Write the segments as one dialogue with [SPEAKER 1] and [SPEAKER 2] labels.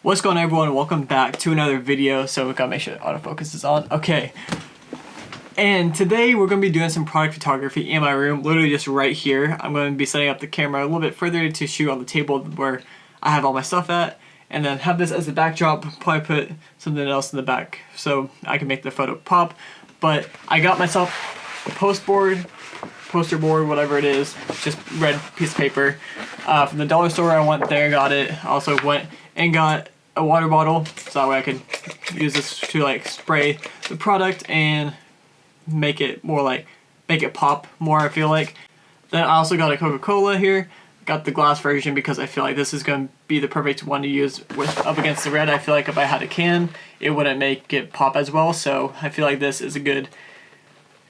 [SPEAKER 1] What's going on, everyone? Welcome back to another video. So we gotta make sure the autofocus is on. Okay. And today we're going to be doing some product photography in my room, literally just right here. I'm going to be setting up the camera a little bit further to shoot on the table where I have all my stuff at, and then have this as the backdrop, probably put something else in the back so I can make the photo pop. But I got myself a posterboard, whatever it is, just red piece of paper. From the dollar store I went there, got it. I also went and got a water bottle so that way I could use this to like spray the product and make it pop more, I feel like. Then I also got a Coca-Cola here. Got the glass version because I feel like this is going to be the perfect one to use with up against the red. I feel like if I had a can, it wouldn't make it pop as well. So I feel like this is a good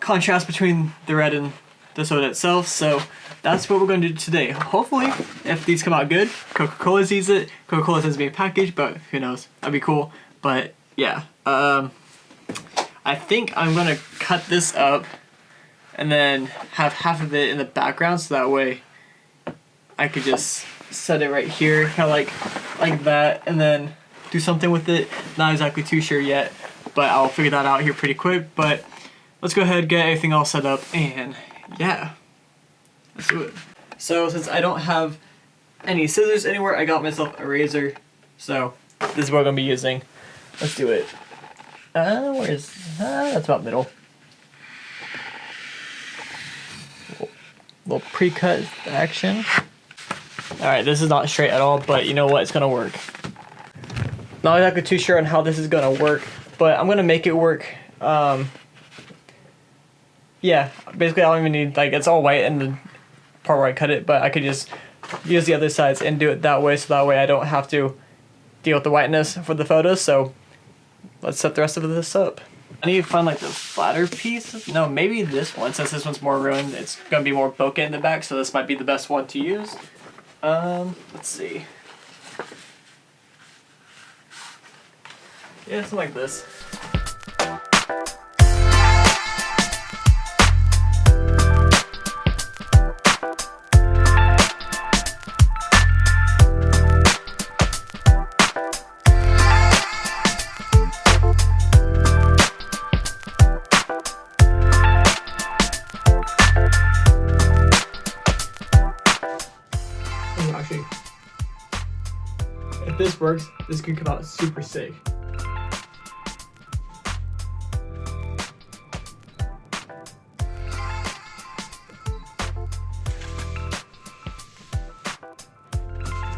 [SPEAKER 1] contrast between the red and the soda itself. So that's what we're going to do today. Hopefully, if these come out good, Coca-Cola sees it. Coca-Cola tends to be packaged, but who knows? That'd be cool. But yeah, I think I'm going to cut this up and then have half of it in the background so that way I could just set it right here, kind of like that, and then do something with it. Not exactly too sure yet, but I'll figure that out here pretty quick. But let's go ahead, get everything all set up, and yeah, let's do it. So since I don't have any scissors anywhere, I got myself a razor. So this is what I'm gonna be using. Let's do it. That's about middle. Little pre-cut action. Alright, this is not straight at all, but you know what? It's gonna work. Not exactly too sure on how this is gonna work, but I'm gonna make it work. Yeah, basically I don't even need, like, it's all white in the part where I cut it, but I could just use the other sides and do it that way, so that way I don't have to deal with the whiteness for the photos. So let's set the rest of this up. I need to find like the flatter piece. No, maybe this one, since this one's more ruined, it's gonna be more bokeh in the back, so this might be the best one to use. Let's see. Yeah, something like this. Actually, if this works, this could come out super sick.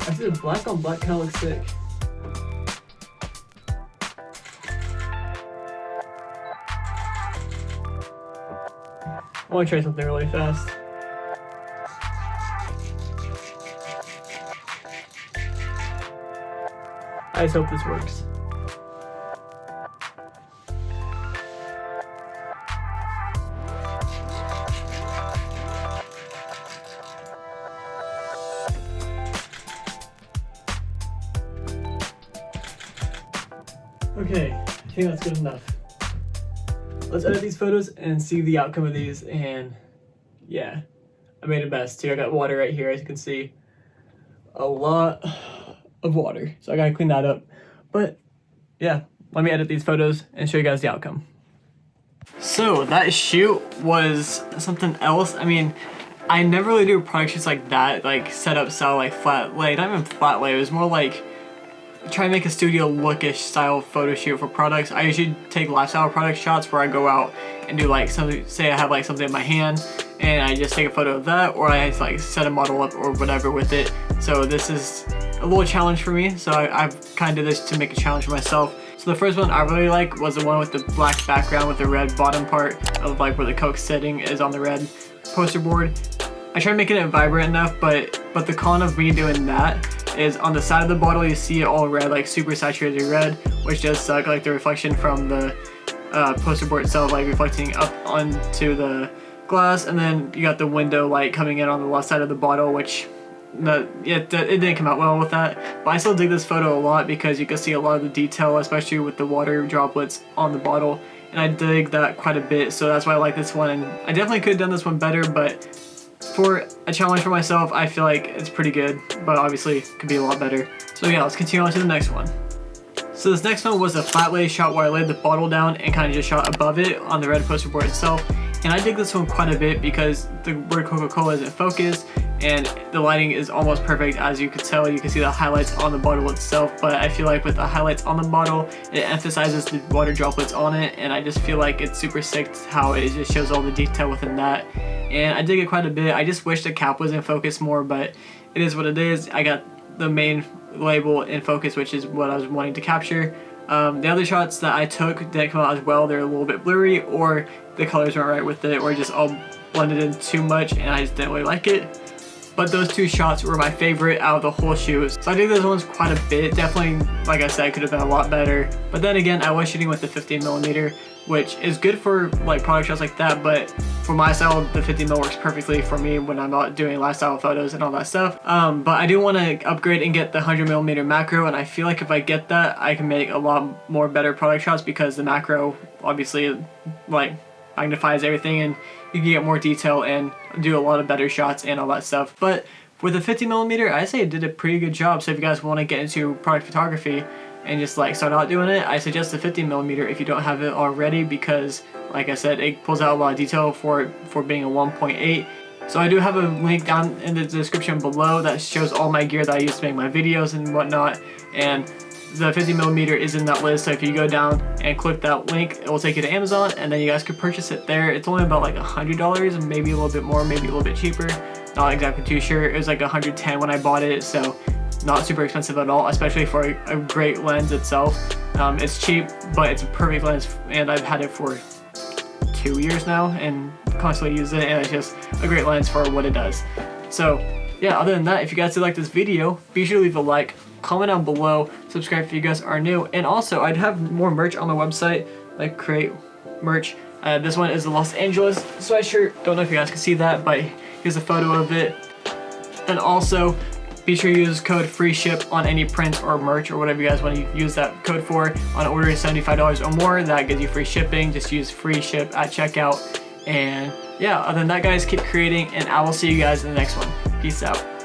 [SPEAKER 1] I see the black on black kind of looks sick. I want to try something really fast. I just hope this works. Okay, I think that's good enough. Let's edit these photos and see the outcome of these, and yeah, I made a mess too. I got water right here, as you can see. A lot of water, so I gotta clean that up. But yeah, let me edit these photos and show you guys the outcome. So that shoot was something else. I mean, I never really do product shoots like that, like set up style, like flat lay. Not even flat lay, it was more like try and make a studio lookish style photo shoot for products. I usually take lifestyle product shots where I go out and do like something, say I have like something in my hand and I just take a photo of that, or I like set a model up or whatever with it. So this is a little challenge for me, so I've kind of did this to make a challenge for myself. So the first one I really like was the one with the black background with the red bottom part of like where the Coke setting is on the red poster board. I tried making it vibrant enough, but the con of me doing that is on the side of the bottle you see it all red, like super saturated red, which does suck, like the reflection from the poster board itself, like reflecting up onto the glass, and then you got the window light coming in on the left side of the bottle, which it didn't come out well with that. But I still dig this photo a lot because you can see a lot of the detail, especially with the water droplets on the bottle, and I dig that quite a bit, so that's why I like this one. And I definitely could have done this one better, but for a challenge for myself, I feel like it's pretty good, but obviously could be a lot better. So yeah, let's continue on to the next one. So this next one was a flat lay shot where I laid the bottle down and kind of just shot above it on the red poster board itself. And I dig this one quite a bit because the word Coca-Cola isn't focused and the lighting is almost perfect. As you can tell, you can see the highlights on the bottle itself, but I feel like with the highlights on the bottle, it emphasizes the water droplets on it, and I just feel like it's super sick how it just shows all the detail within that. And I dig it quite a bit. I just wish the cap was in focus more, but it is what it is. I got the main label in focus, which is what I was wanting to capture. The other shots that I took didn't come out as well. They're a little bit blurry, or the colors weren't right with it, or just all blended in too much, and I just didn't really like it. But those two shots were my favorite out of the whole shoot. So I think those ones quite a bit. Definitely, like I said, could have been a lot better. But then again, I was shooting with the 15mm, which is good for like product shots like that, but for my style, the 50mm works perfectly for me when I'm not doing lifestyle photos and all that stuff. But I do want to upgrade and get the 100mm macro, and I feel like if I get that, I can make a lot more better product shots because the macro obviously like magnifies everything and you can get more detail and do a lot of better shots and all that stuff. But with the 50mm, I say it did a pretty good job. So if you guys want to get into product photography and just like start out doing it, I suggest the 50mm if you don't have it already, because like I said, it pulls out a lot of detail for being a 1.8. So I do have a link down in the description below that shows all my gear that I use to make my videos and whatnot, and the 50mm is in that list. So if you go down and click that link, it will take you to Amazon, and then you guys could purchase it there. It's only about like $100 and maybe a little bit more, maybe a little bit cheaper. Not exactly too sure. It was like $110 when I bought it, so not super expensive at all, especially for a great lens itself. It's cheap, but it's a perfect lens, and I've had it for 2 years now and constantly use it, and it's just a great lens for what it does. So yeah, other than that, if you guys did like this video, be sure to leave a like, comment down below, subscribe if you guys are new, and also I'd have more merch on my website, like create merch. This one is the Los Angeles sweatshirt. Don't know if you guys can see that, but here's a photo of it. And also be sure to use code FREESHIP on any prints or merch or whatever you guys want to use that code for. On ordering $75 or more, that gives you free shipping. Just use FREESHIP at checkout. And yeah, other than that, guys, keep creating, and I will see you guys in the next one. Peace out.